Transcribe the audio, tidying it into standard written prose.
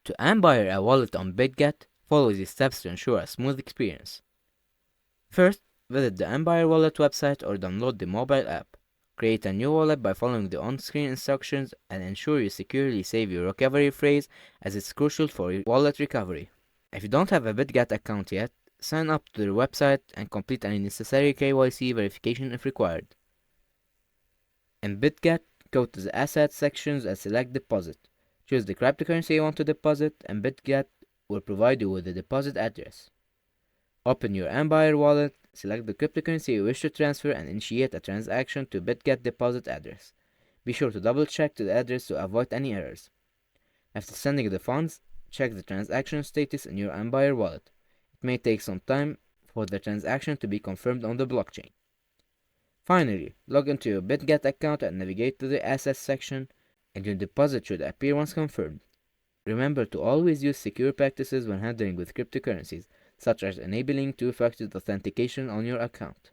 To Ambire a wallet on Bitget, follow these steps to ensure a smooth experience. First, visit the Ambire Wallet website or download the mobile app. Create a new wallet by following the on-screen instructions and ensure you securely save your recovery phrase, as it's crucial for your wallet recovery. If you don't have a Bitget account yet, sign up to their website and complete any necessary KYC verification if required. In Bitget, go to the Assets sections and select Deposit. Choose the cryptocurrency you want to deposit, and Bitget will provide you with the deposit address. Open your Ambire wallet, select the cryptocurrency you wish to transfer, and initiate a transaction to Bitget deposit address. Be sure to double check the address to avoid any errors. After sending the funds, check the transaction status in your Ambire wallet. It may take some time for the transaction to be confirmed on the blockchain. Finally, log into your Bitget account and navigate to the Assets section, and your deposit should appear once confirmed. Remember to always use secure practices when handling with cryptocurrencies, such as enabling two-factor authentication on your account.